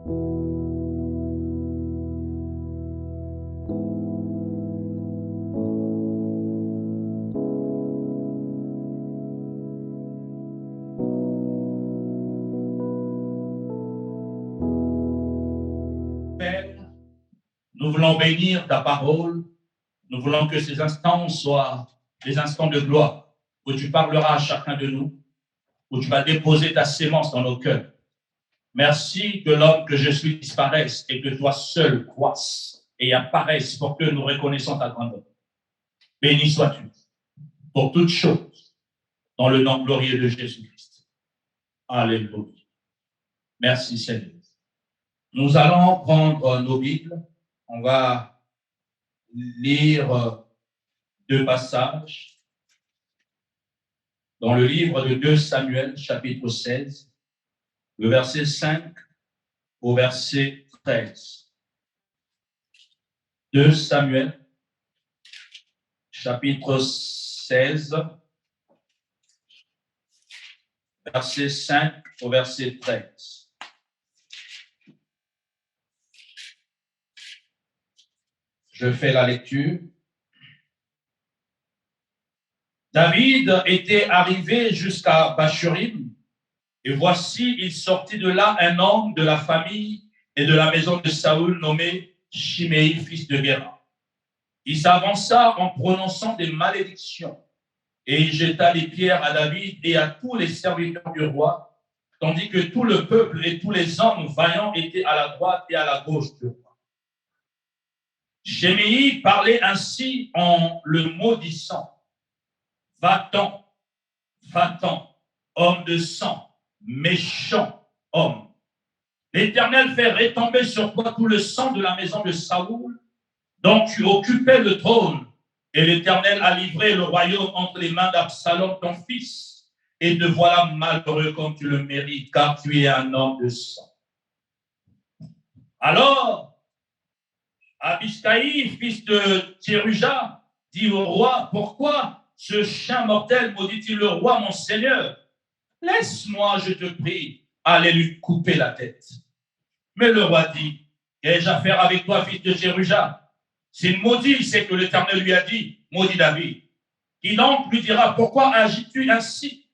Père, nous voulons bénir ta parole. Nous voulons que ces instants soient des instants de gloire, où tu parleras à chacun de nous, où tu vas déposer ta sémence dans nos cœurs. Merci que l'homme que je suis disparaisse et que toi seul croisses et apparaisse pour que nous reconnaissons ta grandeur. Béni sois-tu pour toutes choses dans le nom glorieux de Jésus-Christ. Alléluia. Merci Seigneur. Nous allons prendre nos Bibles. On va lire deux passages dans le livre de 2 Samuel, chapitre 16, le verset 5 au verset 13. 2 Samuel, chapitre 16, verset 5 au verset 13. Je fais la lecture. David était arrivé jusqu'à Bachurim, et voici, il sortit de là un homme de la famille et de la maison de Saoul nommé Shimei, fils de Guéra. Il s'avança en prononçant des malédictions, et il jeta les pierres à David et à tous les serviteurs du roi, tandis que tout le peuple et tous les hommes vaillants étaient à la droite et à la gauche du roi. Shimei parlait ainsi en le maudissant. Va-t'en, va-t'en, homme de sang, méchant homme. L'Éternel fait retomber sur toi tout le sang de la maison de Saoul, dont tu occupais le trône, et l'Éternel a livré le royaume entre les mains d'Absalom, ton fils, et te voilà malheureux comme tu le mérites, car tu es un homme de sang. Alors, Abishai, fils de Tséruja, dit au roi, pourquoi ce chien mortel maudit-il le roi, mon seigneur? Laisse-moi, je te prie, aller lui couper la tête. Mais le roi dit, qu'ai-je à faire avec toi, fils de Tséruja? S'il maudit, c'est que l'Éternel lui a dit, maudit David. Qui donc lui dira, pourquoi agis-tu ainsi?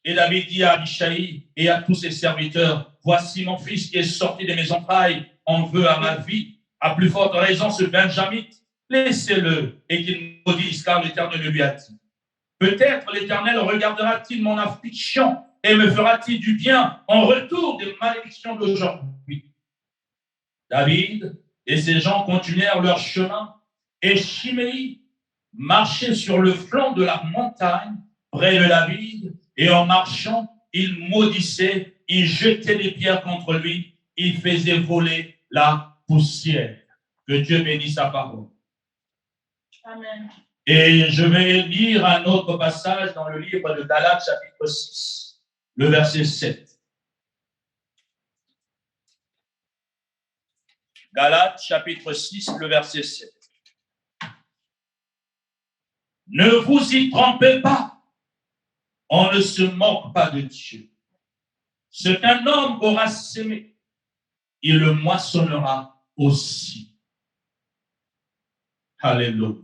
Et David dit à Abishai et à tous ses serviteurs, voici mon fils qui est sorti de mes entrailles, en veut à ma vie. À plus forte raison, ce Benjamite, laissez-le et qu'il maudisse, car l'Éternel lui a dit. Peut-être l'Éternel regardera-t-il mon affliction et me fera-t-il du bien en retour des malédictions d'aujourd'hui. David et ses gens continuèrent leur chemin et Shimei marchait sur le flanc de la montagne près de David et en marchant, il maudissait, il jetait des pierres contre lui, il faisait voler la poussière. Que Dieu bénisse sa parole. Amen. Et je vais lire un autre passage dans le livre de Galates, chapitre 6, le verset 7. Galates, chapitre 6, le verset 7. Ne vous y trompez pas, on ne se moque pas de Dieu. Ce qu'un homme aura sémé, il le moissonnera aussi. Alléluia.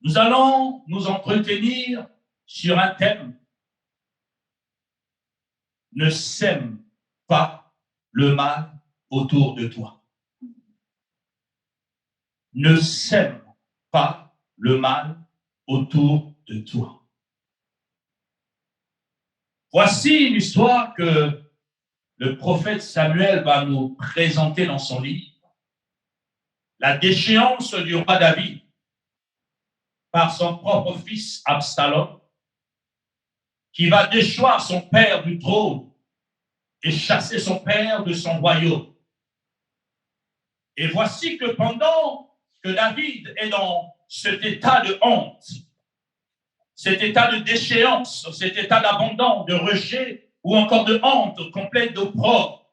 Nous allons nous entretenir sur un thème. Ne sème pas le mal autour de toi. Ne sème pas le mal autour de toi. Voici une histoire que le prophète Samuel va nous présenter dans son livre. La déchéance du roi David par son propre fils Absalom, qui va déchoir son père du trône et chasser son père de son royaume. Et voici que pendant que David est dans cet état de honte, cet état de déchéance, cet état d'abandon, de rejet ou encore de honte complète d'opprobre,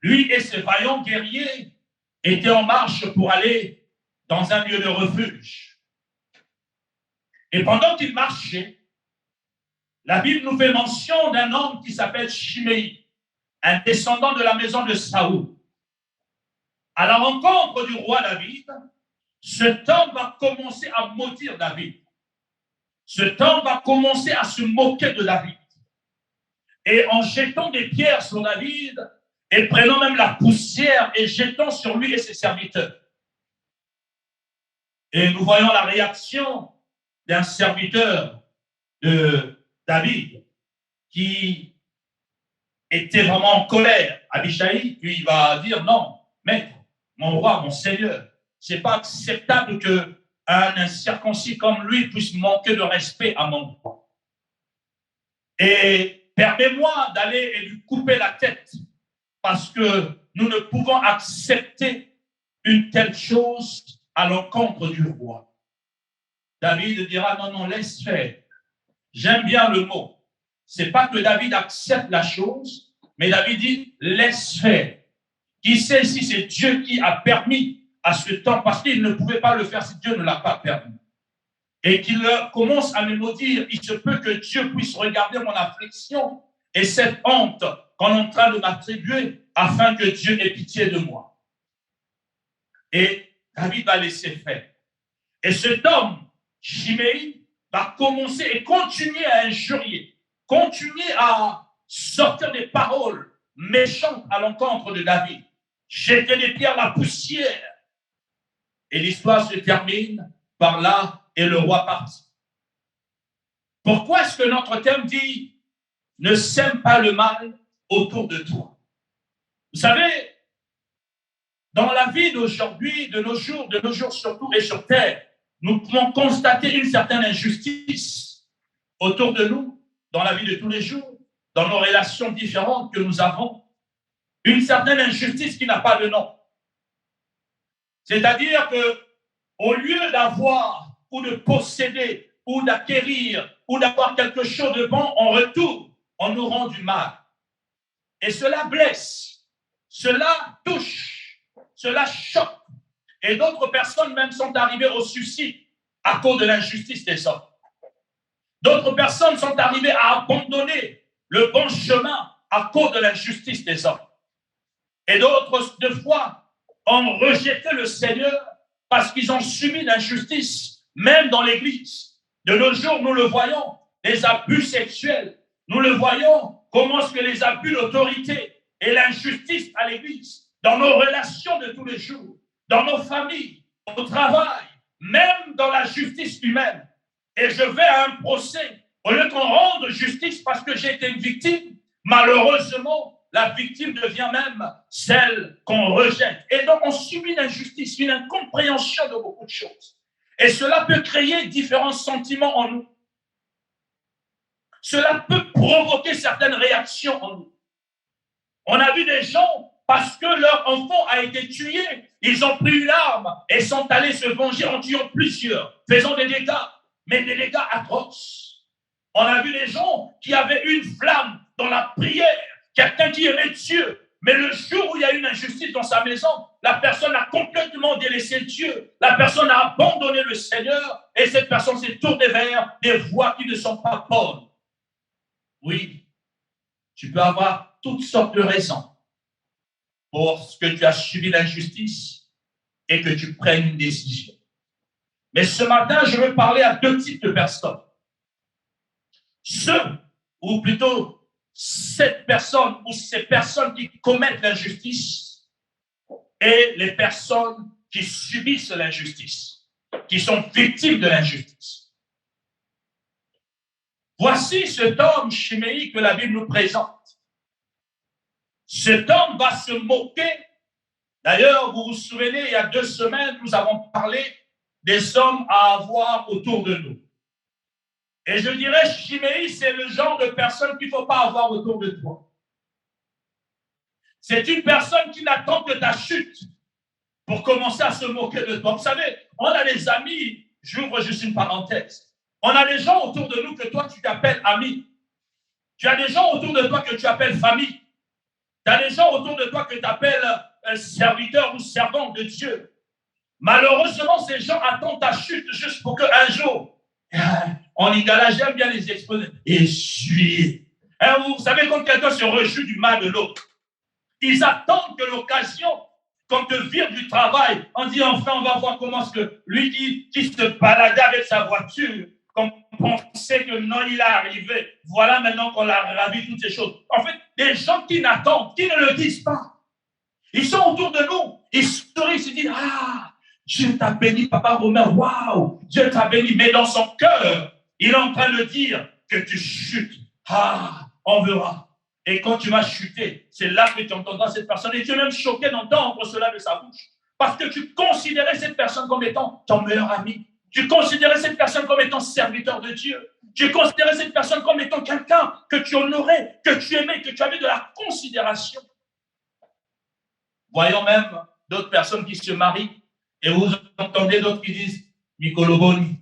lui et ses vaillants guerriers étaient en marche pour aller dans un lieu de refuge. Et pendant qu'ils marchaient, la Bible nous fait mention d'un homme qui s'appelle Shimei. un descendant de la maison de Saoul, à la rencontre du roi David, cet homme va commencer à maudire David. Cet homme va commencer à se moquer de David. Et en jetant des pierres sur David, et prenant même la poussière et jetant sur lui et ses serviteurs. Et nous voyons la réaction d'un serviteur de David qui était vraiment en colère. Abishai, lui, il va dire non, maître, mon roi, mon seigneur, c'est pas acceptable qu'un incirconcis comme lui puisse manquer de respect à mon roi. Et permets-moi d'aller et lui couper la tête parce que nous ne pouvons accepter une telle chose à l'encontre du roi. David dira non, non, laisse faire. J'aime bien le mot. C'est pas que David accepte la chose, mais David dit laisse faire. Qui sait si c'est Dieu qui a permis à ce temps, parce qu'il ne pouvait pas le faire si Dieu ne l'a pas permis. Et qu'il commence à me maudire, il se peut que Dieu puisse regarder mon affliction et cette honte qu'on est en train de m'attribuer afin que Dieu ait pitié de moi. Et David va laisser faire. Et cet homme, Shimei, va commencer et continuer à injurier, continuer à sortir des paroles méchantes à l'encontre de David, jeter des pierres, la poussière. Et l'histoire se termine par là et le roi partit. Pourquoi est-ce que notre thème dit ne sème pas le mal autour de toi? Vous savez, dans la vie d'aujourd'hui, de nos jours surtout et sur terre, nous pouvons constater une certaine injustice autour de nous, dans la vie de tous les jours, dans nos relations différentes que nous avons. Une certaine injustice qui n'a pas de nom. C'est-à-dire que, au lieu d'avoir ou de posséder ou d'acquérir ou d'avoir quelque chose de bon, en retour, on nous rend du mal. Et cela blesse, cela touche, cela choque. Et d'autres personnes même sont arrivées au suicide à cause de l'injustice des hommes. D'autres personnes sont arrivées à abandonner le bon chemin à cause de l'injustice des hommes. Et d'autres, deux fois, ont rejeté le Seigneur parce qu'ils ont subi l'injustice, même dans l'Église. De nos jours, nous le voyons, les abus sexuels. Nous le voyons, comment est-ce que les abus d'autorité et l'injustice à l'Église, dans nos relations de tous les jours, dans nos familles, au travail, même dans la justice humaine. Et je vais à un procès, au lieu qu'on rende justice parce que j'ai été une victime, malheureusement, la victime devient même celle qu'on rejette. Et donc, on subit l'injustice, une incompréhension de beaucoup de choses. Et cela peut créer différents sentiments en nous. Cela peut provoquer certaines réactions en nous. On a vu des gens, parce que leur enfant a été tué, ils ont pris une arme et sont allés se venger en tuant plusieurs, faisant des dégâts, mais des dégâts atroces. On a vu des gens qui avaient une flamme dans la prière, quelqu'un qui aimait Dieu, mais le jour où il y a une injustice dans sa maison, la personne a complètement délaissé Dieu, la personne a abandonné le Seigneur et cette personne s'est tournée vers des voies qui ne sont pas bonnes. Oui, tu peux avoir toutes sortes de raisons pour ce que tu as subi l'injustice et que tu prennes une décision. Mais ce matin, je veux parler à deux types de personnes. Ceux, ou plutôt cette personne ou ces personnes qui commettent l'injustice et les personnes qui subissent l'injustice, qui sont victimes de l'injustice. Voici cet homme Shimei que la Bible nous présente. Cet homme va se moquer. D'ailleurs, vous vous souvenez, il y a 2 semaines, nous avons parlé des hommes à avoir autour de nous. Et je dirais, Shimei, c'est le genre de personne qu'il ne faut pas avoir autour de toi. C'est une personne qui n'attend que ta chute pour commencer à se moquer de toi. Vous savez, on a des amis, j'ouvre juste une parenthèse, on a des gens autour de nous que toi, tu t'appelles amis. Tu as des gens autour de toi que tu appelles famille. Tu as des gens autour de toi que tu appelles serviteur ou servante de Dieu. Malheureusement, ces gens attendent ta chute juste pour qu'un jour, en lingala, j'aime bien les exposer. Et suis. Vous savez, quand quelqu'un se réjouit du mal de l'autre, Ils attendent que l'occasion, qu'on te vire du travail, on dit enfin, on va voir comment est-ce que lui qui se baladait avec sa voiture, qu'on pensait que non, il est arrivé. Voilà maintenant qu'on a ravi toutes ces choses. En fait, des gens qui n'attendent, qui ne le disent pas. Ils sont autour de nous. Ils sourient, ils se disent, ah, Dieu t'a béni, papa Romain, waouh, Dieu t'a béni. Mais dans son cœur, il est en train de dire que tu chutes. Ah, on verra. Et quand tu vas chuter, c'est là que tu entendras cette personne. Et tu es même choqué d'entendre cela de sa bouche. Parce que tu considérais cette personne comme étant ton meilleur ami. Tu considérais cette personne comme étant serviteur de Dieu. Tu considérais cette personne comme étant quelqu'un que tu honorais, que tu aimais, que tu avais de la considération. Voyons même d'autres personnes qui se marient et vous entendez d'autres qui disent Mikoloboni.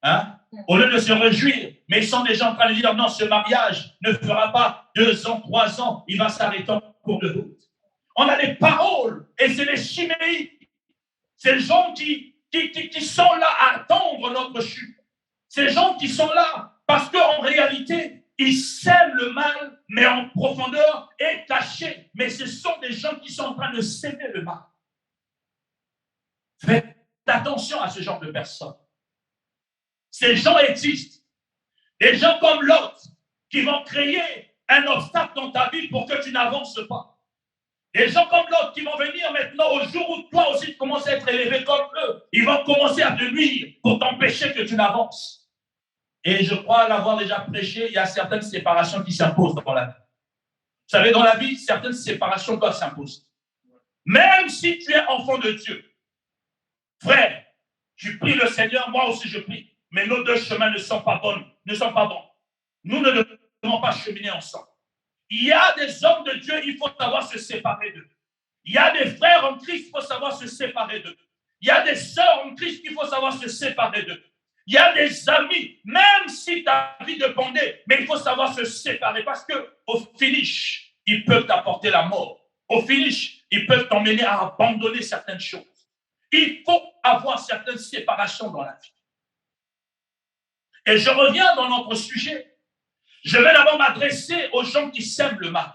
Hein? Au lieu de se réjouir, mais ils sont déjà en train de dire non, ce mariage ne fera pas 2 ans, 3 ans, il va s'arrêter en cours de route. On a des paroles et c'est des chiméries. C'est les gens qui sont là à attendre notre chute. Ces gens qui sont là parce qu'en réalité, ils sèment le mal, mais en profondeur et caché. Mais ce sont des gens qui sont en train de s'aimer le mal. Faites attention à ce genre de personnes. Ces gens existent. Des gens comme l'autre qui vont créer un obstacle dans ta vie pour que tu n'avances pas. Des gens comme l'autre qui vont venir maintenant au jour où toi aussi tu commences à être élevé comme eux. Ils vont commencer à te nuire pour t'empêcher que tu n'avances. Et je crois l'avoir déjà prêché, il y a certaines séparations qui s'imposent dans la vie. Vous savez, dans la vie, certaines séparations doivent s'imposer. Même si tu es enfant de Dieu, frère, tu pries le Seigneur, moi aussi je prie. Mais nos 2 chemins ne sont pas bons. Nous ne devons pas cheminer ensemble. Il y a des hommes de Dieu, il faut savoir se séparer d'eux. Il y a des frères en Christ, il faut savoir se séparer d'eux. Il y a des sœurs en Christ, il faut savoir se séparer d'eux. Il y a des amis, même si ta vie dépendait, mais il faut savoir se séparer parce qu'au finish, ils peuvent t'apporter la mort. Au finish, ils peuvent t'emmener à abandonner certaines choses. Il faut avoir certaines séparations dans la vie. Et je reviens dans notre sujet. Je vais d'abord m'adresser aux gens qui sèment le mal.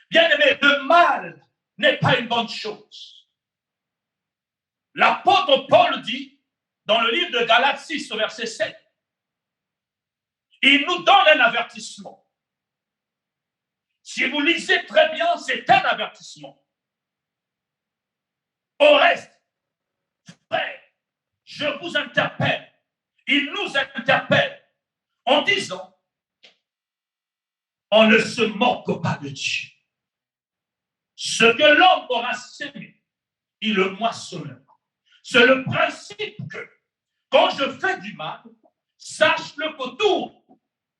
Bien aimé, le mal n'est pas une bonne chose. L'apôtre Paul dit, dans le livre de Galates 6, au verset 7, il nous donne un avertissement. Si vous lisez très bien, c'est un avertissement. Au reste, frère, je vous interpelle, il nous interpelle en disant, on ne se moque pas de Dieu. Ce que l'homme aura sémé, il le moissonnera. C'est le principe que, quand je fais du mal, sache-le qu'autour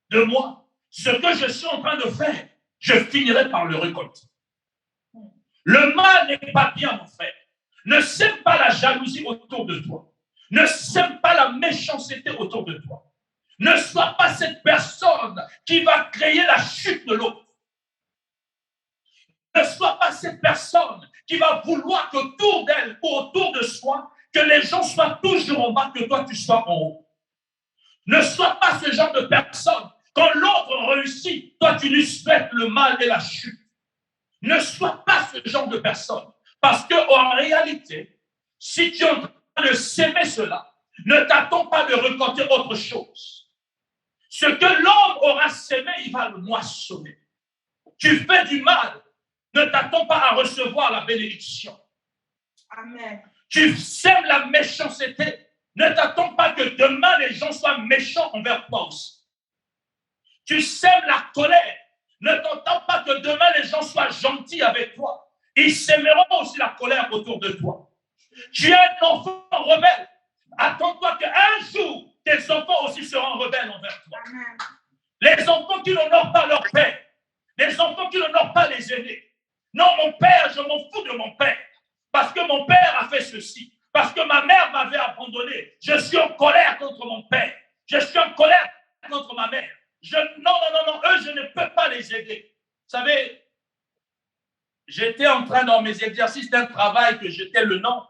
de moi, ce que je suis en train de faire, je finirai par le récolter. Le mal n'est pas bien, mon frère. Ne sème pas la jalousie autour de toi. Ne sème pas la méchanceté autour de toi. Ne sois pas cette personne qui va créer la chute de l'autre. Ne sois pas cette personne qui va vouloir qu'autour d'elle ou autour de soi, que les gens soient toujours en bas, que toi tu sois en haut. Ne sois pas ce genre de personne. Quand l'autre réussit, toi tu lui souhaites le mal et la chute. Ne sois pas ce genre de personne. Parce qu'en réalité, si tu es en train de s'aimer cela, ne t'attends pas de récolter autre chose. Ce que l'homme aura sémé, il va le moissonner. Tu fais du mal, ne t'attends pas à recevoir la bénédiction. Amen. Tu sèmes la méchanceté, ne t'attends pas que demain les gens soient méchants envers toi aussi. Tu sèmes la colère, ne t'attends pas que demain les gens soient gentils avec toi. Ils sèmeront aussi la colère autour de toi. Tu es un enfant rebelle. Attends-toi qu'un jour, tes enfants aussi seront rebelles envers toi. Amen. Les enfants qui n'honorent pas leur père, les enfants qui n'honorent pas les aînés. Non, mon père, je m'en fous de mon père. Parce que mon père a fait ceci. Parce que ma mère m'avait abandonné. Je suis en colère contre mon père. Je suis en colère contre ma mère. Non, eux, je ne peux pas les aider. Vous savez, j'étais en train, dans mes exercices d'un travail que j'étais le nom,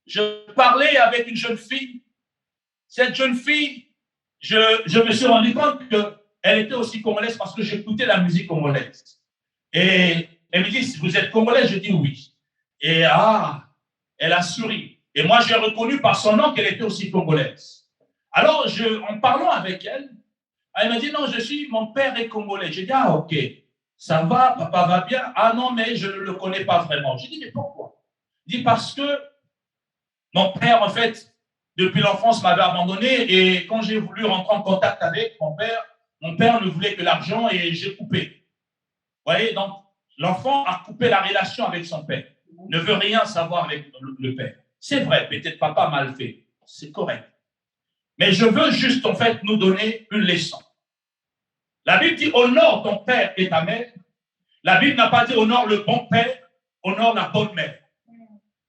je parlais avec une jeune fille. Cette jeune fille, je me suis rendu compte qu'elle était aussi congolaise parce que j'écoutais la musique congolaise. Et Elle me dit, vous êtes Congolais? Je dis oui. Et elle a souri. Et moi, j'ai reconnu par son nom qu'elle était aussi congolaise. Alors, en parlant avec elle, elle m'a dit, non, mon père est congolais. J'ai dit, ah, ok, ça va, papa va bien. Ah non, mais je ne le connais pas vraiment. J'ai dit, mais pourquoi? Il dit, parce que mon père, en fait, depuis l'enfance, m'avait abandonné. Et quand j'ai voulu rentrer en contact avec mon père ne voulait que l'argent et j'ai coupé. Vous voyez, donc, l'enfant a coupé la relation avec son père. Ne veut rien savoir avec le père. C'est vrai, peut-être papa a mal fait. C'est correct. Mais je veux juste, en fait, nous donner une leçon. La Bible dit, honore ton père et ta mère. La Bible n'a pas dit, honore le bon père, honore la bonne mère.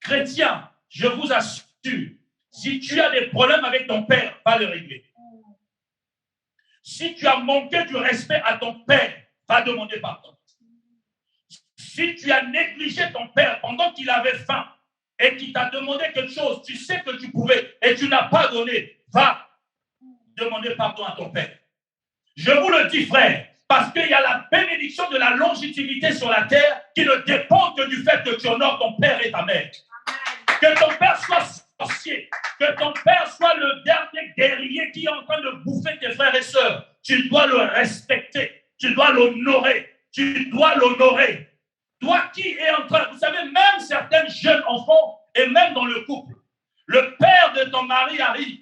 Chrétien, je vous assure, si tu as des problèmes avec ton père, va les régler. Si tu as manqué du respect à ton père, va demander pardon. Si tu as négligé ton père pendant qu'il avait faim et qu'il t'a demandé quelque chose, tu sais que tu pouvais et tu n'as pas donné, va demander pardon à ton père. Je vous le dis, frère, parce qu'il y a la bénédiction de la longévité sur la terre qui ne dépend que du fait que tu honores ton père et ta mère. Que ton père soit sorcier, que ton père soit le dernier guerrier qui est en train de bouffer tes frères et sœurs. Tu dois le respecter, tu dois l'honorer, tu dois l'honorer. Toi qui es en train, vous savez, même certains jeunes enfants, et même dans le couple, le père de ton mari arrive,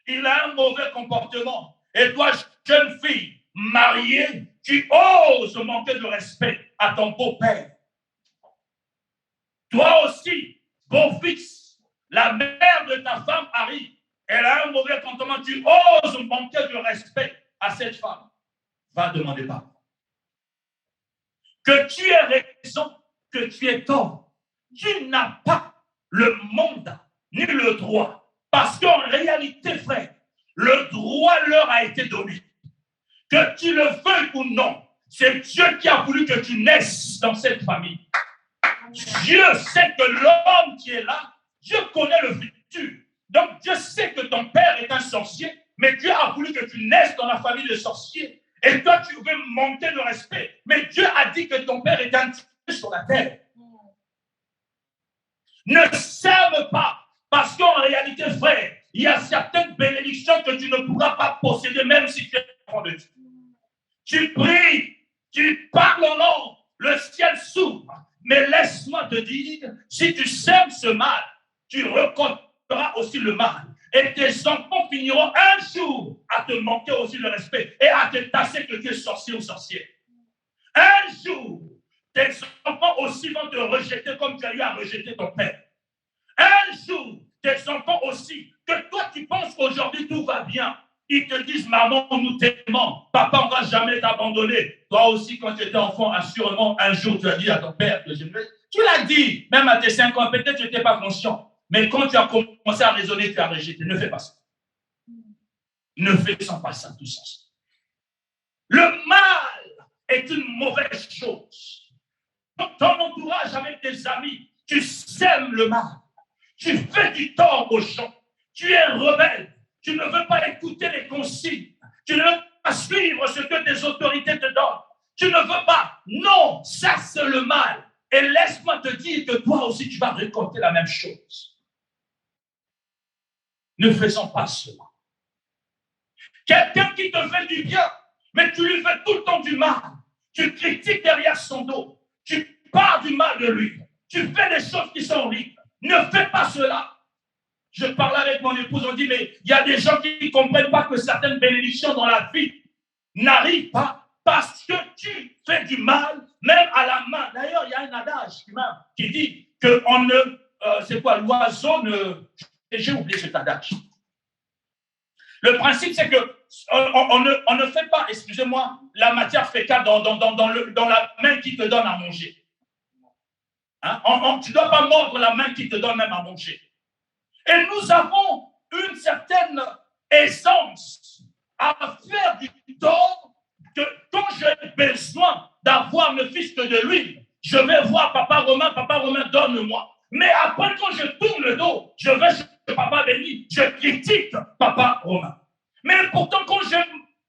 il a un mauvais comportement. Et toi, jeune fille, mariée, tu oses manquer de respect à ton beau-père. Toi aussi, beau-fils, la mère de ta femme arrive, elle a un mauvais comportement, tu oses manquer de respect à cette femme. Va demander pardon. Que tu aies raison, que tu aies tort, tu n'as pas le mandat ni le droit. Parce qu'en réalité, frère, le droit leur a été donné. Que tu le veuilles ou non, c'est Dieu qui a voulu que tu naisses dans cette famille. Dieu sait que l'homme qui est là, Dieu connaît le futur. Donc Dieu sait que ton père est un sorcier, mais Dieu a voulu que tu naisses dans la famille de sorciers. Et toi, tu veux manquer de respect. Mais Dieu a dit que ton père est un Dieu sur la terre. Ne sème pas, parce qu'en réalité, frère, il y a certaines bénédictions que tu ne pourras pas posséder, même si tu es enfant de Dieu. Tu pries, tu parles en langue, le ciel s'ouvre. Mais laisse-moi te dire, si tu sèmes ce mal, tu récolteras aussi le mal. Et tes enfants finiront un jour à te manquer aussi le respect et à te tasser que tu es sorcier ou sorcière. Un jour, tes enfants aussi vont te rejeter comme tu as eu à rejeter ton père. Un jour, tes enfants aussi, que toi tu penses qu'aujourd'hui tout va bien, ils te disent, maman, nous t'aimons, papa, on ne va jamais t'abandonner. Toi aussi, quand tu étais enfant, assurément, un jour, tu as dit à ton père que je ne vais. Tu l'as dit, même à tes 5 ans, peut-être que tu n'étais pas conscient. Mais quand tu as commencé à raisonner, tu as rejeté. Ne fais pas ça. Ne faisons pas ça tous ensemble. Le mal est une mauvaise chose. Dans ton entourage avec tes amis, tu sèmes le mal. Tu fais du tort aux gens. Tu es rebelle. Tu ne veux pas écouter les consignes. Tu ne veux pas suivre ce que tes autorités te donnent. Tu ne veux pas. Non, ça c'est le mal. Et laisse-moi te dire que toi aussi tu vas récolter la même chose. Ne faisons pas cela. Quelqu'un qui te fait du bien, mais tu lui fais tout le temps du mal. Tu critiques derrière son dos. Tu parles du mal de lui. Tu fais des choses qui sont horribles. Ne fais pas cela. Je parlais avec mon épouse, on dit, mais il y a des gens qui ne comprennent pas que certaines bénédictions dans la vie n'arrivent pas parce que tu fais du mal, même à la main. D'ailleurs, il y a un adage qui dit que c'est quoi, l'oiseau ne... J'ai oublié cet adage. Le principe, c'est que on ne fait pas, excusez-moi, la matière fécale dans la main qui te donne à manger. Hein? Tu ne dois pas mordre la main qui te donne même à manger. Et nous avons une certaine aisance à faire du tort que quand j'ai besoin d'avoir ne fût-ce que de l'huile, je vais voir Papa Romain, donne-moi. Mais après, quand je tourne le dos, je vais chez Papa Béni, je critique Papa Romain. Mais pourtant, quand j'ai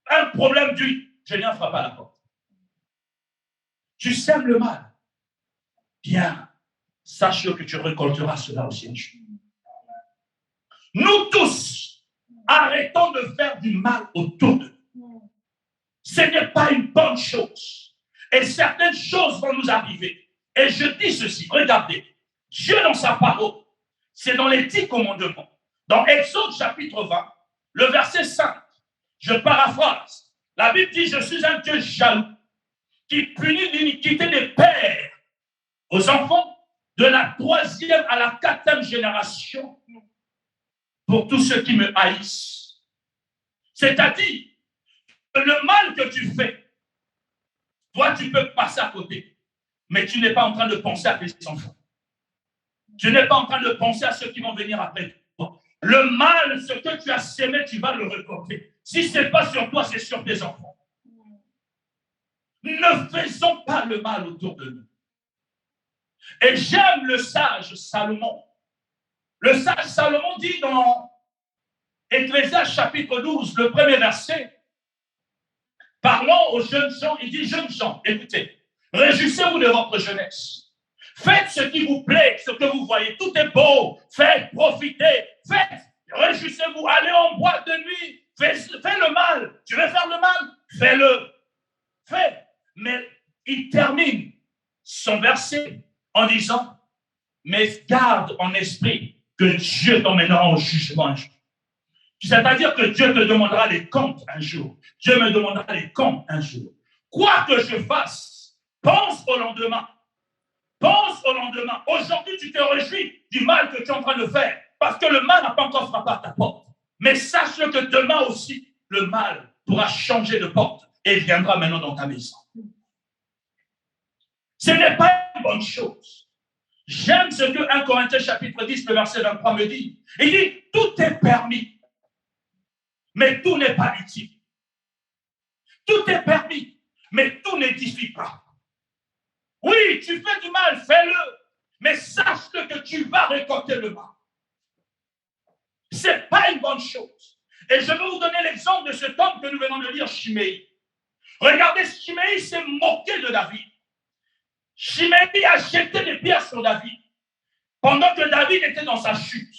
un problème d'huile, je viens frapper à la porte. Tu sèmes le mal. bien, sache que tu récolteras cela aussi un jour. Nous tous, arrêtons de faire du mal autour de nous. Ce n'est pas une bonne chose. Et certaines choses vont nous arriver. Et je dis ceci, regardez, Dieu dans sa parole, c'est dans les 10 commandements. Dans Exode chapitre 20, le verset 5, je paraphrase. La Bible dit, je suis un Dieu jaloux qui punit l'iniquité des pères aux enfants de la 3e à la 4e génération pour tous ceux qui me haïssent. C'est-à-dire que le mal que tu fais, toi tu peux passer à côté, mais tu n'es pas en train de penser à tes enfants. Tu n'es pas en train de penser à ceux qui vont venir après toi. Le mal, ce que tu as sémé, tu vas le récolter. Si ce n'est pas sur toi, c'est sur tes enfants. Ne faisons pas le mal autour de nous. Et j'aime le sage Salomon. Le sage Salomon dit dans Ecclésiaste chapitre 12, le premier verset, parlant aux jeunes gens, il dit, jeunes gens, écoutez, réjouissez-vous de votre jeunesse. Faites ce qui vous plaît, ce que vous voyez. Tout est beau. Faites, profitez. Faites, réjouissez-vous. Allez en boîte de nuit. Fais le mal. Tu veux faire le mal? Fais-le. Fais. Mais il termine son verset en disant, mais garde en esprit que Dieu t'emmènera au jugement un jour. C'est-à-dire que Dieu te demandera les comptes un jour. Dieu me demandera les comptes un jour. Quoi que je fasse, pense au lendemain. Pense au lendemain. Aujourd'hui, tu te réjouis du mal que tu es en train de faire parce que le mal n'a pas encore frappé à ta porte. Mais sache que demain aussi, le mal pourra changer de porte et viendra maintenant dans ta maison. Ce n'est pas une bonne chose. J'aime ce que 1 Corinthiens chapitre 10, le verset 23 me dit. Il dit, tout est permis, mais tout n'est pas utile. Tout est permis, mais tout n'édifie pas. Oui, tu fais du mal, fais-le, mais sache que tu vas récolter le mal. Ce n'est pas une bonne chose. Et je vais vous donner l'exemple de cet homme que nous venons de lire, Chiméi. Regardez, Chiméi s'est moqué de David. Chiméi a jeté des pierres sur David pendant que David était dans sa chute.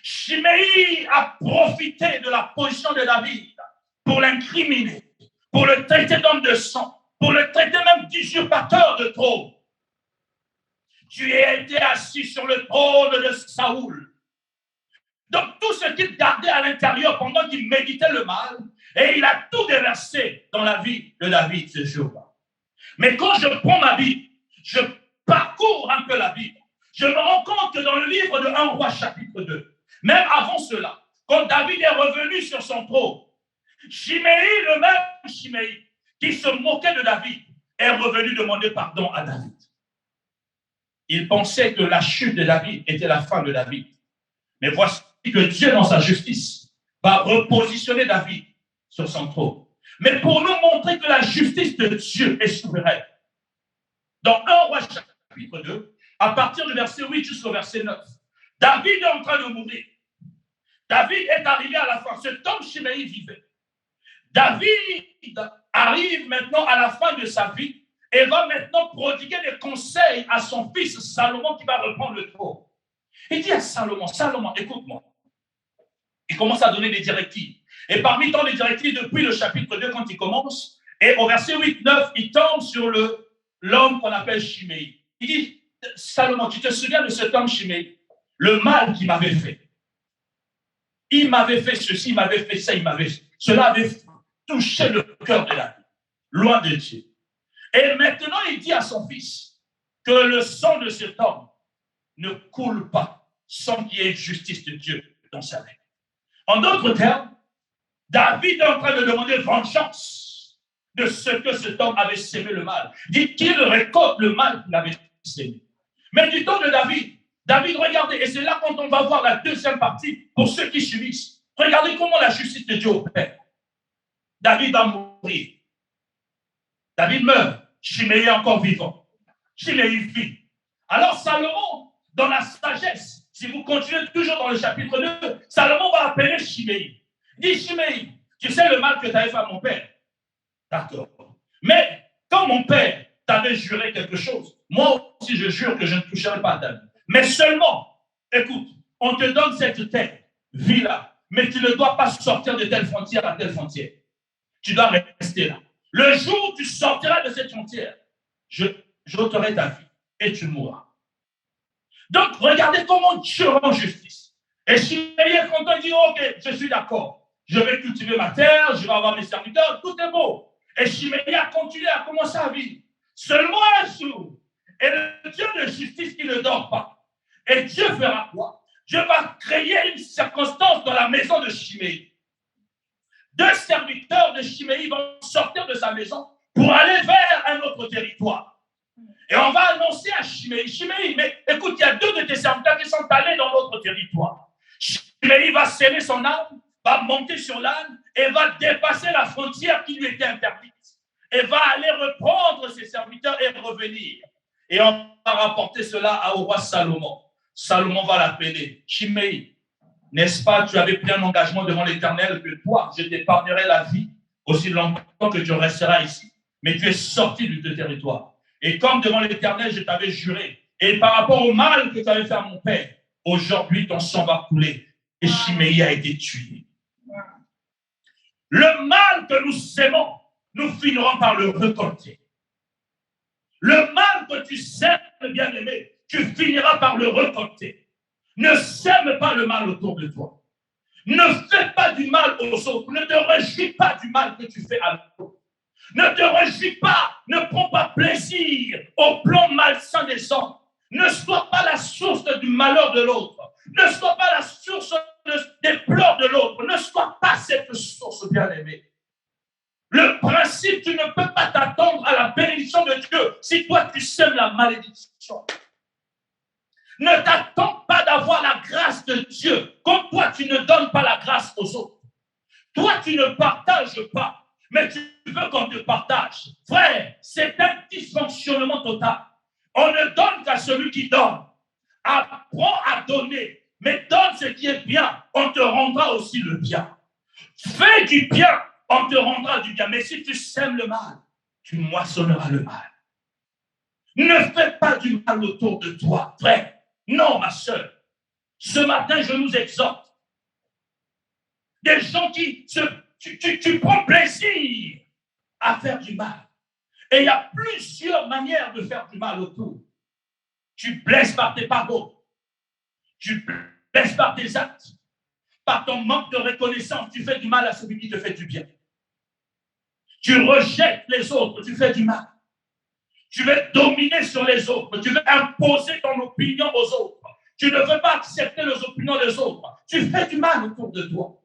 Chiméi a profité de la position de David pour l'incriminer, pour le traiter d'homme de sang, pour le traiter même d'usurpateur de trône. Tu as été assis sur le trône de Saoul. Donc tout ce qu'il gardait à l'intérieur pendant qu'il méditait le mal, et il a tout déversé dans la vie de David ce jour-là. Mais quand je prends ma Bible, je parcours un peu la Bible, je me rends compte que dans le livre de 1 Roi chapitre 2, même avant cela, quand David est revenu sur son trône, Chiméi, le même Chiméi, qui se moquait de David, est revenu demander pardon à David. Il pensait que la chute de David était la fin de David. Mais voici que Dieu, dans sa justice, va repositionner David sur son trône. Mais pour nous montrer que la justice de Dieu est souveraine. Dans 1 Roi chapitre 2, à partir du verset 8 jusqu'au verset 9, David est en train de mourir. David est arrivé à la fin. Cet homme Chiméi vivait. David arrive maintenant à la fin de sa vie et va maintenant prodiguer des conseils à son fils Salomon qui va reprendre le trône. Il dit à Salomon, Salomon, écoute-moi. Il commence à donner des directives. Et parmi tant les directives, depuis le chapitre 2, quand il commence, et au verset 8-9, il tombe sur l'homme qu'on appelle Chiméi. Il dit, Salomon, tu te souviens de cet homme Chiméi? Le mal qu'il m'avait fait. Il m'avait fait ceci, il m'avait fait ça, cela avait touché le cœur de la vie, loin de Dieu. Et maintenant, il dit à son fils que le sang de cet homme ne coule pas sans qu'il y ait justice de Dieu dans sa vie. En d'autres termes, David est en train de demander vengeance de ce que cet homme avait sémé le mal. Dit qu'il récolte le mal qu'il avait sémé. Mais du temps de David, regardez, et c'est là quand on va voir la deuxième partie pour ceux qui subissent. Regardez comment la justice de Dieu opère. David va mourir. David meurt. Chiméi est encore vivant. Chiméi vit. Alors Salomon, dans la sagesse, si vous continuez toujours dans le chapitre 2, Salomon va appeler Chiméi. Il dit, Chiméi, tu sais le mal que tu avais fait à mon père. D'accord. Mais quand mon père tu avais juré quelque chose. Moi aussi, je jure que je ne toucherai pas à ta vie. Mais seulement, écoute, on te donne cette terre, vis-là, mais tu ne dois pas sortir de telle frontière à telle frontière. Tu dois rester là. Le jour où tu sortiras de cette frontière, j'ôterai ta vie et tu mourras. Donc, regardez comment Dieu rend justice. Et Chiméi est content, il dit, ok, je suis d'accord. Je vais cultiver ma terre, je vais avoir mes serviteurs, tout est beau. Et Chiméi a continué à commencer à vivre. Seulement un jour, et le Dieu de justice qui ne dort pas. Et Dieu fera quoi? Dieu va créer une circonstance dans la maison de Chiméi. 2 serviteurs de Chiméi vont sortir de sa maison pour aller vers un autre territoire. Et on va annoncer à Chiméi, Chiméi, mais écoute, il y a 2 de tes serviteurs qui sont allés dans notre territoire. Chiméi va sceller son âne, va monter sur l'âne et va dépasser la frontière qui lui était interdite. Et va aller reprendre ses serviteurs et revenir. Et on va rapporter cela au roi Salomon. Salomon va l'appeler. Chiméi, n'est-ce pas, tu avais pris un engagement devant l'Éternel que toi, je t'épargnerai la vie aussi longtemps que tu resteras ici. Mais tu es sorti de ton territoire. Et comme devant l'Éternel, je t'avais juré. Et par rapport au mal que tu avais fait à mon père, aujourd'hui, ton sang va couler. Et Chiméi a été tué. Le mal que nous sèmons, nous finirons par le récolter. Le mal que tu sèmes, bien-aimé, tu finiras par le récolter. Ne sème pas le mal autour de toi. Ne fais pas du mal aux autres. Ne te réjouis pas du mal que tu fais à l'autre. Ne te réjouis pas. Ne prends pas plaisir au plan malsain des hommes. Ne sois pas la source du malheur de l'autre. Ne sois pas la source des pleurs de l'autre. Ne sois pas cette source, bien-aimée. Le principe, tu ne peux pas t'attendre à la bénédiction de Dieu si toi tu sèmes la malédiction. Ne t'attends pas d'avoir la grâce de Dieu comme toi tu ne donnes pas la grâce aux autres. Toi tu ne partages pas, mais tu veux qu'on te partage. Frère, c'est un dysfonctionnement total. On ne donne qu'à celui qui donne. Apprends à donner, mais donne ce qui est bien, on te rendra aussi le bien. Fais du bien, on te rendra du bien. Mais si tu sèmes le mal, tu moissonneras le mal. Ne fais pas du mal autour de toi, frère. Non, ma soeur. Ce matin, je nous exhorte. Des gens qui tu prends plaisir à faire du mal. Et il y a plusieurs manières de faire du mal autour. Tu blesses par tes paroles. Tu blesses par tes actes. Par ton manque de reconnaissance, tu fais du mal à celui qui te fait du bien. Tu rejettes les autres, tu fais du mal. Tu veux dominer sur les autres, tu veux imposer ton opinion aux autres. Tu ne veux pas accepter les opinions des autres. Tu fais du mal autour de toi.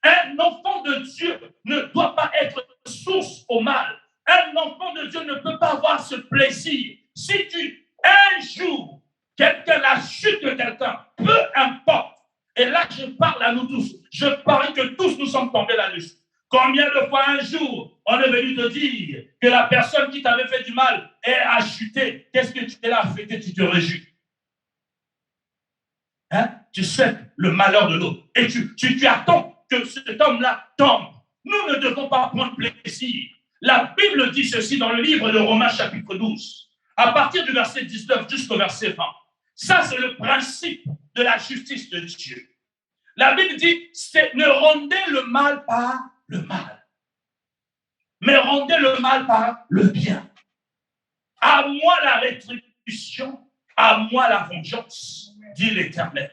Un enfant de Dieu ne doit pas être source au mal. Un enfant de Dieu ne peut pas avoir ce plaisir. Si un jour, la chute de quelqu'un, peu importe, et là je parle à nous tous, je parie que tous nous sommes tombés là-dessus. Combien de fois un jour, on est venu te dire que la personne qui t'avait fait du mal a chuté. Qu'est-ce que tu es là à fêter? Tu te réjouis. Hein? Tu sais le malheur de l'autre. Et tu attends que cet homme-là tombe. Nous ne devons pas prendre plaisir. La Bible dit ceci dans le livre de Romains chapitre 12. À partir du verset 19 jusqu'au verset 20. Ça, c'est le principe de la justice de Dieu. La Bible dit, ne rendez le mal par le mal, mais rendez le mal par le bien. À moi la rétribution, à moi la vengeance, dit l'Éternel.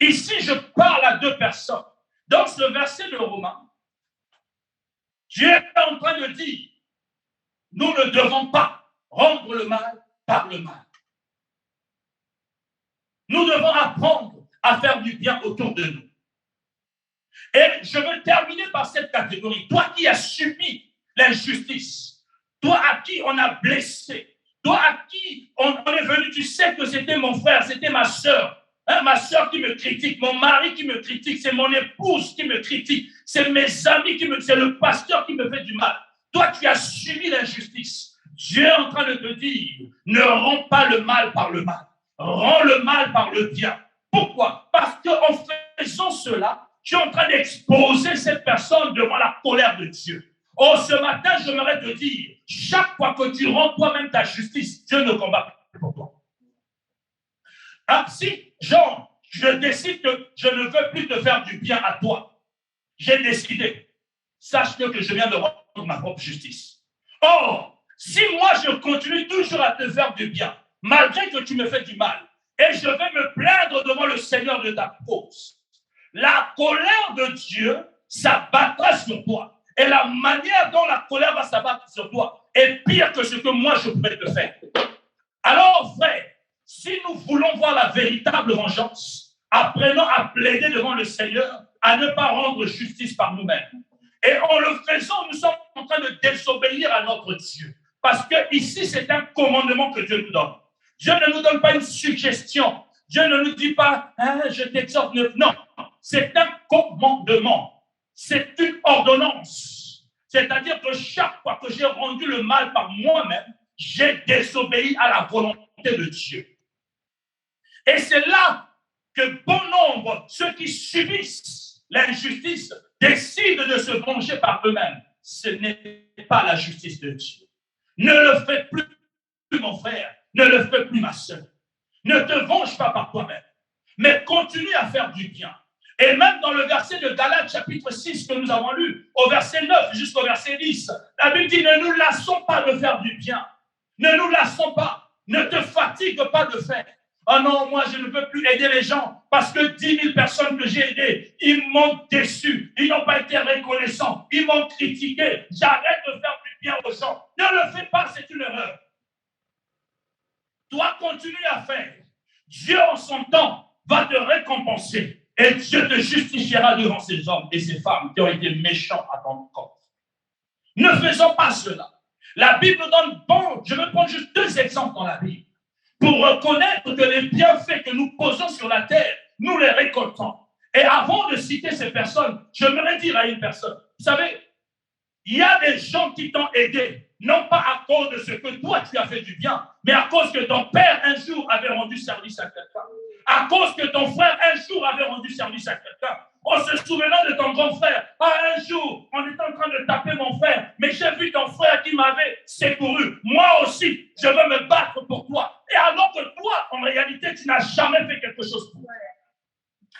Ici, je parle à 2 personnes. Dans ce verset de Romains, Dieu est en train de dire, nous ne devons pas rendre le mal par le mal. Nous devons apprendre à faire du bien autour de nous. Et je veux terminer par cette catégorie. Toi qui as subi l'injustice, toi à qui on a blessé, toi à qui on est venu, tu sais que c'était mon frère, c'était ma soeur. Hein, ma soeur qui me critique, mon mari qui me critique, c'est mon épouse qui me critique, c'est mes amis c'est le pasteur qui me fait du mal. Toi, tu as subi l'injustice. Dieu est en train de te dire, ne rends pas le mal par le mal. Rends le mal par le bien. Pourquoi? Parce qu'en faisant cela, tu es en train d'exposer cette personne devant la colère de Dieu. Oh, ce matin, j'aimerais te dire, chaque fois que tu rends toi-même ta justice, Dieu ne combat pas pour toi. Ah, si, Jean, je décide que je ne veux plus te faire du bien à toi, j'ai décidé, sache-le que je viens de rendre ma propre justice. Or, si moi je continue toujours à te faire du bien, malgré que tu me fais du mal, et je vais me plaindre devant le Seigneur de ta cause, la colère de Dieu s'abattra sur toi. Et la manière dont la colère va s'abattre sur toi est pire que ce que moi je pourrais te faire. Alors, frère, si nous voulons voir la véritable vengeance, apprenons à plaider devant le Seigneur, à ne pas rendre justice par nous-mêmes. Et en le faisant, nous sommes en train de désobéir à notre Dieu. Parce que ici, c'est un commandement que Dieu nous donne. Dieu ne nous donne pas une suggestion. Dieu ne nous dit pas, hein, je t'exhorte. Non, c'est un commandement. C'est une ordonnance. C'est-à-dire que chaque fois que j'ai rendu le mal par moi-même, j'ai désobéi à la volonté de Dieu. Et c'est là que bon nombre, ceux qui subissent l'injustice, décident de se venger par eux-mêmes. Ce n'est pas la justice de Dieu. Ne le fais plus, mon frère. Ne le fais plus, ma soeur. Ne te venge pas par toi-même, mais continue à faire du bien. Et même dans le verset de Galates, chapitre 6, que nous avons lu, au verset 9 jusqu'au verset 10, la Bible dit, ne nous lassons pas de faire du bien. Ne nous lassons pas. Ne te fatigue pas de faire. Oh non, moi je ne veux plus aider les gens parce que 10 000 personnes que j'ai aidées, ils m'ont déçu. Ils n'ont pas été reconnaissants. Ils m'ont critiqué. J'arrête de faire du bien aux gens. Ne le fais pas, c'est une erreur. Toi, continue à faire. Dieu, en son temps, va te récompenser. Et Dieu te justifiera devant ces hommes et ces femmes qui ont été méchants à ton corps. Ne faisons pas cela. La Bible nous donne, bon, je vais prendre juste 2 exemples dans la Bible, pour reconnaître que les bienfaits que nous posons sur la terre, nous les récoltons. Et avant de citer ces personnes, j'aimerais dire à une personne, vous savez, il y a des gens qui t'ont aidé, non pas à cause de ce que toi tu as fait du bien, mais à cause que ton père un jour avait rendu service à quelqu'un. À cause que ton frère un jour avait rendu service à quelqu'un. En se souvenant de ton grand frère, un jour, on était en train de taper mon frère, mais j'ai vu ton frère qui m'avait secouru. Moi aussi, je veux me battre pour toi. Et alors que toi, en réalité, tu n'as jamais fait quelque chose pour moi.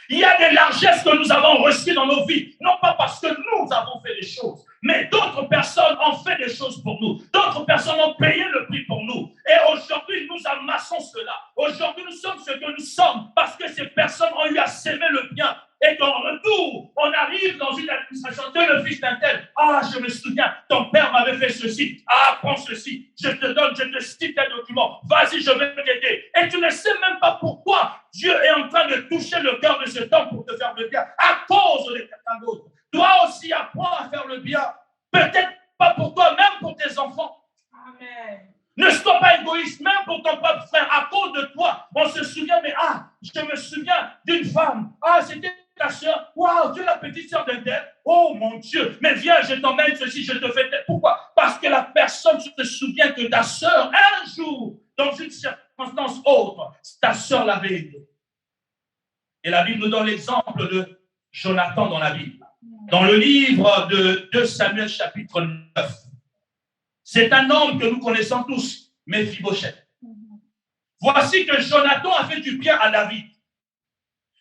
Il y a des largesses que nous avons reçues dans nos vies, non pas parce que nous avons fait des choses, mais d'autres personnes ont fait des choses pour nous. D'autres personnes ont payé le prix pour nous. Et aujourd'hui, nous amassons cela. Aujourd'hui, nous sommes ce que nous sommes parce que ces personnes ont eu à s'aimer le bien. Et qu'en retour, on arrive dans une administration de le fils d'un tel. Ah, je me souviens, ton père m'avait fait ceci. Ah, prends ceci. Je te donne, je te cite tes documents. Vas-y, je vais t'aider. Et tu ne sais même pas pourquoi Dieu est en train de toucher le cœur de cet homme pour te faire le bien à cause de quelqu'un d'autre. Toi aussi, apprends à faire le bien. Peut-être pas pour toi, même pour tes enfants. Amen. Ne sois pas égoïste, même pour ton propre frère. À cause de toi, on se souvient, mais je me souviens d'une femme. C'était ta soeur. Waouh, tu es la petite soeur de tel. Oh mon Dieu, mais viens, je t'emmène ceci, je te fais tel. Pourquoi? Parce que la personne se souvient que ta soeur, un jour, dans une circonstance autre, ta soeur l'avait aidé. Et la Bible nous donne l'exemple de Jonathan dans la Bible. Dans le livre de 2 Samuel, chapitre 9. C'est un homme que nous connaissons tous, Méphibosheth. Voici que Jonathan a fait du bien à David.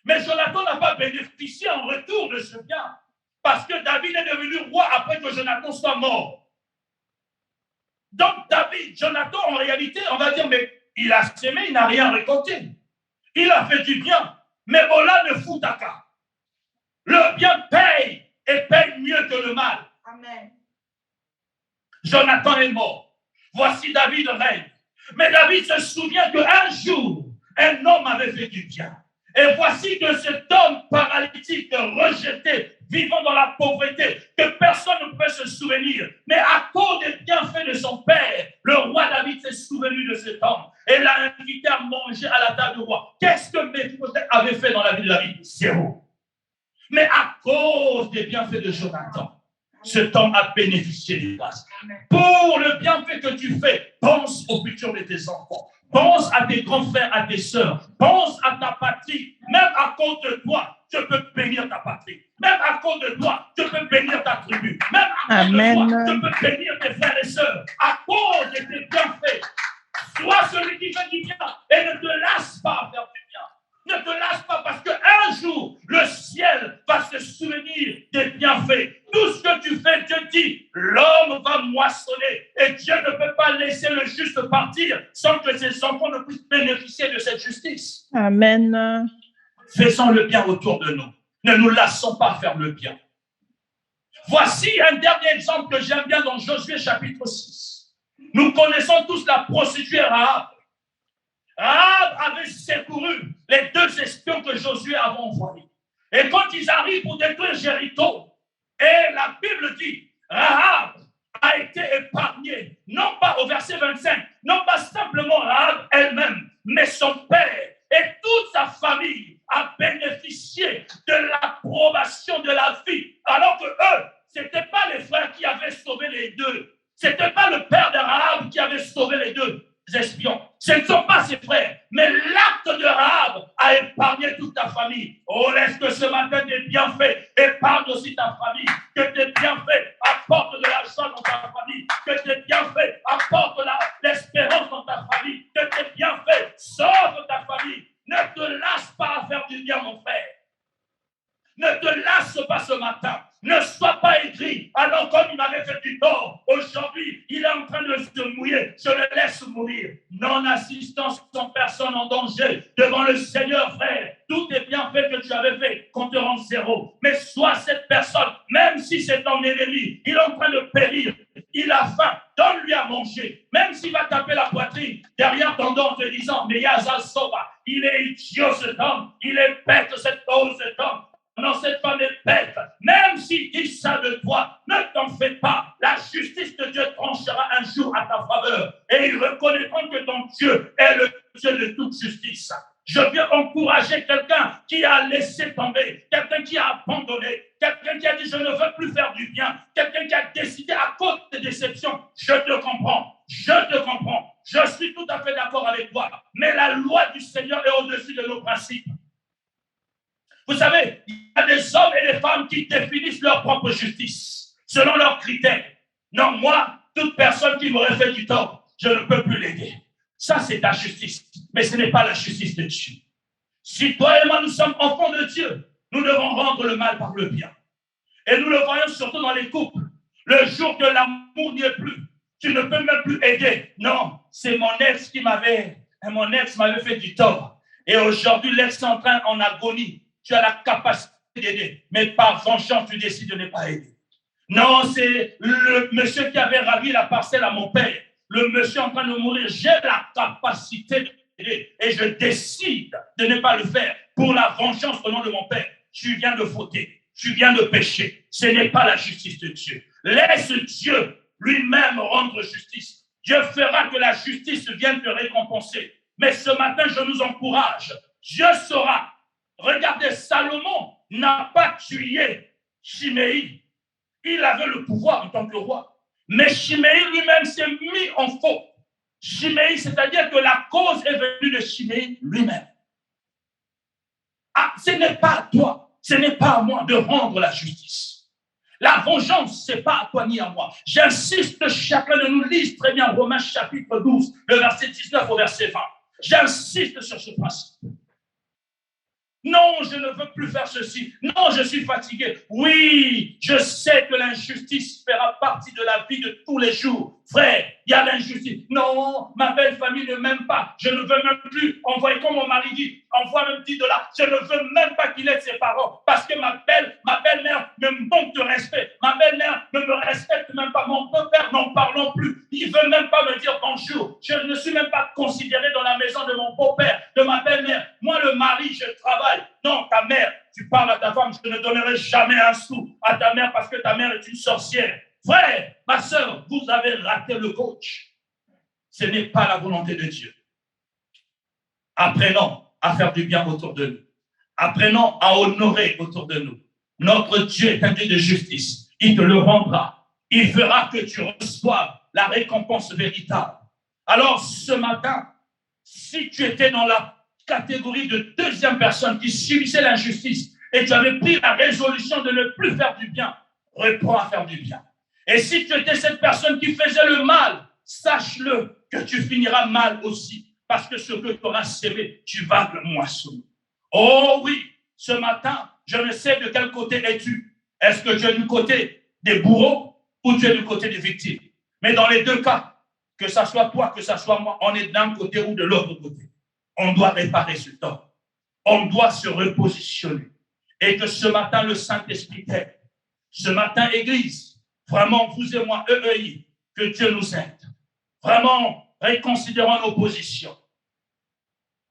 Mais Jonathan n'a pas bénéficié en retour de ce bien. Parce que David est devenu roi après que Jonathan soit mort. Donc Jonathan, en réalité, on va dire, mais il a sémé, il n'a rien récolté. Il a fait du bien. Mais voilà ne fout à cas. Le bien paye et paye mieux que le mal. Amen. Jonathan est mort. Voici David règne. Mais David se souvient qu'un jour, un homme avait fait du bien. Et voici que cet homme paralytique, rejeté, vivant dans la pauvreté, que personne ne pouvait se souvenir. Mais à cause des bienfaits de son père, le roi David s'est souvenu de cet homme et l'a invité à manger à la table du roi. Qu'est-ce que Méphibosheth avait fait dans la vie de David? Zéro. Mais à cause des bienfaits de Jonathan, cet homme a bénéficié des grâces. Pour le bienfait que tu fais, pense au futur de tes enfants. Pense à tes grands frères, à tes sœurs. Pense à ta patrie. Même à cause de toi, je peux bénir ta patrie. Même à cause de toi, je peux bénir ta tribu. Même à cause de toi, je peux bénir tes frères et sœurs. À cause de tes bienfaits. Sois celui qui fait du bien et ne te lasse pas à faire du bien. Ne te lasse pas parce qu'un jour, le ciel va se souvenir des bienfaits. Tout ce que tu fais, Dieu dit, l'homme va moissonner. Et Dieu ne peut pas laisser le juste partir sans que ses enfants ne puissent bénéficier de cette justice. Amen. Faisons le bien autour de nous. Ne nous lassons pas à faire le bien. Voici un dernier exemple que j'aime bien dans Josué chapitre 6. Nous connaissons tous la procédure Rahab. Rahab avait secouru les 2 espions que Josué avait envoyés. Et quand ils arrivent pour détruire Jéricho, et la Bible dit, Rahab a été épargnée, non pas au verset 25, non pas simplement Rahab elle-même, mais son père et toute sa famille a bénéficié de l'approbation de la vie, alors que eux, ce n'étaient pas les frères qui avaient sauvé les 2. Ce n'était pas le père de Rahab qui avait sauvé les 2 espions. Ce ne sont pas ses frères, mais l'acte de Rahab a épargné toute ta famille. Oh, laisse que ce matin tes bienfaits épargnent aussi ta famille. Que tes bienfaits apportent de la joie dans ta famille. Que tes bienfaits apportent l'espérance dans ta famille. Que tes bienfaits sauvent ta famille. Ne te lasse pas à faire du bien, mon frère. Ne te lasse pas ce matin. Ne sois pas aigri. Alors comme il m'avait fait du tort, aujourd'hui, il est en train de se mouiller. Je le laisse mourir. Non-assistance sans personne en danger devant le Seigneur, frère. Tous tes bienfaits que tu avais fait compteront 0. Mais sois cette personne, même si c'est ton ennemi, il est en train de périr. Il a faim. Donne-lui à manger. Même s'il va taper la poitrine derrière ton dos en te disant, mais Yazal Soba, il est idiot cet homme. Il est bête cet homme. Non, cette femme est bête. Même s'il dit ça de toi, ne t'en fais pas. La justice de Dieu tranchera un jour à ta faveur. Et ils reconnaîtront que ton Dieu est le Dieu de toute justice. Je viens encourager quelqu'un qui a laissé tomber, quelqu'un qui a abandonné, quelqu'un qui a dit je ne veux plus faire du bien, quelqu'un qui a décidé à cause des déceptions. Je te comprends. Je suis tout à fait d'accord avec toi. Mais la loi du Seigneur est au-dessus de nos principes. Vous savez, il y a des hommes et des femmes qui définissent leur propre justice selon leurs critères. Non, moi, toute personne qui m'aurait fait du tort, je ne peux plus l'aider. Ça, c'est ta justice, mais ce n'est pas la justice de Dieu. Si toi et moi, nous sommes enfants de Dieu, nous devons rendre le mal par le bien. Et nous le voyons surtout dans les couples. Le jour que l'amour n'y est plus, tu ne peux même plus aider. Non, c'est mon ex m'avait fait du tort. Et aujourd'hui, l'ex est en agonie. Tu as la capacité d'aider, mais par vengeance, tu décides de ne pas aider. Non, c'est le monsieur qui avait ravi la parcelle à mon père. Le monsieur en train de mourir, j'ai la capacité d'aider et je décide de ne pas le faire pour la vengeance au nom de mon père. Tu viens de fauter, tu viens de pécher. Ce n'est pas la justice de Dieu. Laisse Dieu lui-même rendre justice. Dieu fera que la justice vienne te récompenser. Mais ce matin, je nous encourage. Dieu saura. Regardez, Salomon n'a pas tué Chiméi. Il avait le pouvoir en tant que roi. Mais Chiméi lui-même s'est mis en faute. Chiméi, c'est-à-dire que la cause est venue de Chiméi lui-même. Ah, ce n'est pas à toi, ce n'est pas à moi de rendre la justice. La vengeance, ce n'est pas à toi ni à moi. J'insiste, chacun de nous lise très bien Romains chapitre 12, le verset 19 au verset 20. J'insiste sur ce principe. Non, je ne veux plus faire ceci. Non, je suis fatigué. Oui, je sais que l'injustice fera partie de la vie de tous les jours. Frère, il y a l'injustice. Non, ma belle famille ne m'aime pas. Je ne veux même plus envoyer, comme mon mari dit, envoie même $10. Je ne veux même pas qu'il aide ses parents parce que ma belle-mère me manque de respect. Ma belle-mère ne me respecte même pas. Mon beau-père n'en parlons plus. Il ne veut même pas me dire bonjour. Je ne suis même pas considéré dans la maison de mon beau-père, de ma belle-mère. Moi, le mari, je travaille. Non, ta mère, tu parles à ta femme, je ne donnerai jamais un sou à ta mère parce que ta mère est une sorcière. Frère, ma soeur, vous avez raté le coach. Ce n'est pas la volonté de Dieu. Apprenons à faire du bien autour de nous. Apprenons à honorer autour de nous. Notre Dieu est un Dieu de justice. Il te le rendra. Il fera que tu reçoives la récompense véritable. Alors, ce matin, si tu étais dans la catégorie de deuxième personne qui subissait l'injustice et tu avais pris la résolution de ne plus faire du bien, reprends à faire du bien. Et si tu étais cette personne qui faisait le mal, sache-le que tu finiras mal aussi, parce que ce que tu auras sémé, tu vas le moissonner. Oh oui, ce matin, je ne sais de quel côté es-tu. Est-ce que tu es du côté des bourreaux ou tu es du côté des victimes? Mais dans les deux cas, que ce soit toi, que ce soit moi, on est d'un côté ou de l'autre côté. On doit réparer ce tort. On doit se repositionner. Et que ce matin, le Saint-Esprit t'aide. Ce matin, Église, vraiment, vous et moi, EEI, que Dieu nous aide. Vraiment, réconsidérons nos positions.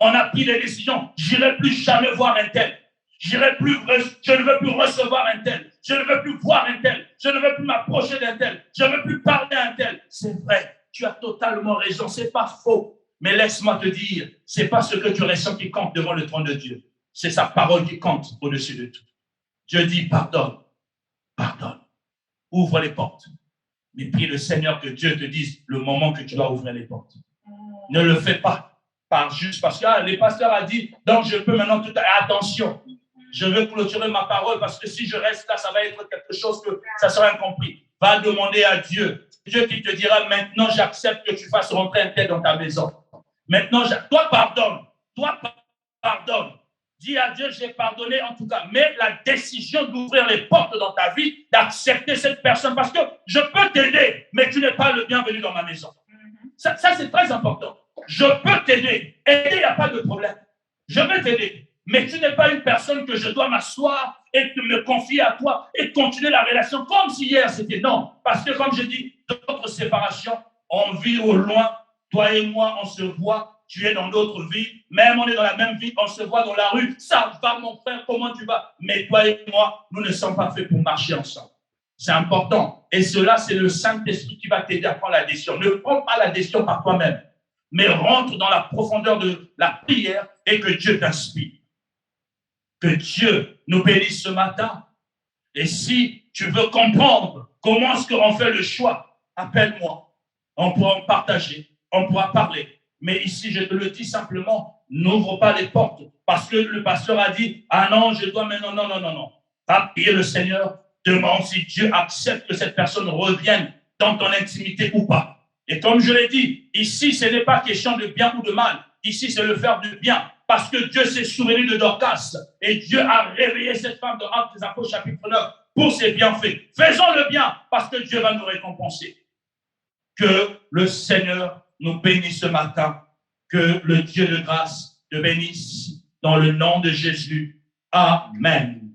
On a pris des décisions. Je n'irai plus jamais voir un tel. Je ne veux plus recevoir un tel. Je ne veux plus voir un tel. Je ne veux plus m'approcher d'un tel. Je ne veux plus parler à un tel. C'est vrai. Tu as totalement raison. Ce n'est pas faux. Mais laisse-moi te dire, ce n'est pas ce que tu ressens qui compte devant le trône de Dieu. C'est sa parole qui compte au-dessus de tout. Dieu dit pardonne. Pardonne. Ouvre les portes. Mais prie le Seigneur que Dieu te dise le moment que tu dois ouvrir les portes. Ne le fais pas. Juste parce que les pasteurs a dit, donc je peux maintenant tout attention. Je veux clôturer ma parole parce que si je reste là, ça va être quelque chose que ça sera incompris. Va demander à Dieu. Dieu qui te dira, maintenant j'accepte que tu fasses rentrer un tel dans ta maison. Maintenant, toi pardonne. Toi pardonne. Dis à Dieu, j'ai pardonné en tout cas. Mais la décision d'ouvrir les portes dans ta vie, d'accepter cette personne, parce que je peux t'aider, mais tu n'es pas le bienvenu dans ma maison. Ça c'est très important. Je peux t'aider. Aider, il n'y a pas de problème. Je vais t'aider. Mais tu n'es pas une personne que je dois m'asseoir et me confier à toi et continuer la relation comme si hier c'était non. Parce que comme je dis, d'autres séparations, on vit au loin. Toi et moi, on se voit. Tu es dans d'autres vies. Même on est dans la même vie, on se voit dans la rue. Ça va, mon frère, comment tu vas? Mais toi et moi, nous ne sommes pas faits pour marcher ensemble. C'est important. Et cela, c'est le Saint-Esprit qui va t'aider à prendre la décision. Ne prends pas la décision par toi-même, mais rentre dans la profondeur de la prière et que Dieu t'inspire. Que Dieu nous bénisse ce matin. Et si tu veux comprendre comment est-ce qu'on fait le choix, appelle-moi. On pourra en partager, on pourra parler. Mais ici, je te le dis simplement, n'ouvre pas les portes. Parce que le pasteur a dit, ah non, je dois, mais non. Va prier le Seigneur, demande si Dieu accepte que cette personne revienne dans ton intimité ou pas. Et comme je l'ai dit, ici, ce n'est pas question de bien ou de mal. Ici, c'est le faire du bien. Parce que Dieu s'est souvenu de Dorcas. Et Dieu a réveillé cette femme de Actes des Apôtres, chapitre 9, pour ses bienfaits. Faisons le bien, parce que Dieu va nous récompenser. Que le Seigneur nous bénisse ce matin. Que le Dieu de grâce te bénisse dans le nom de Jésus. Amen.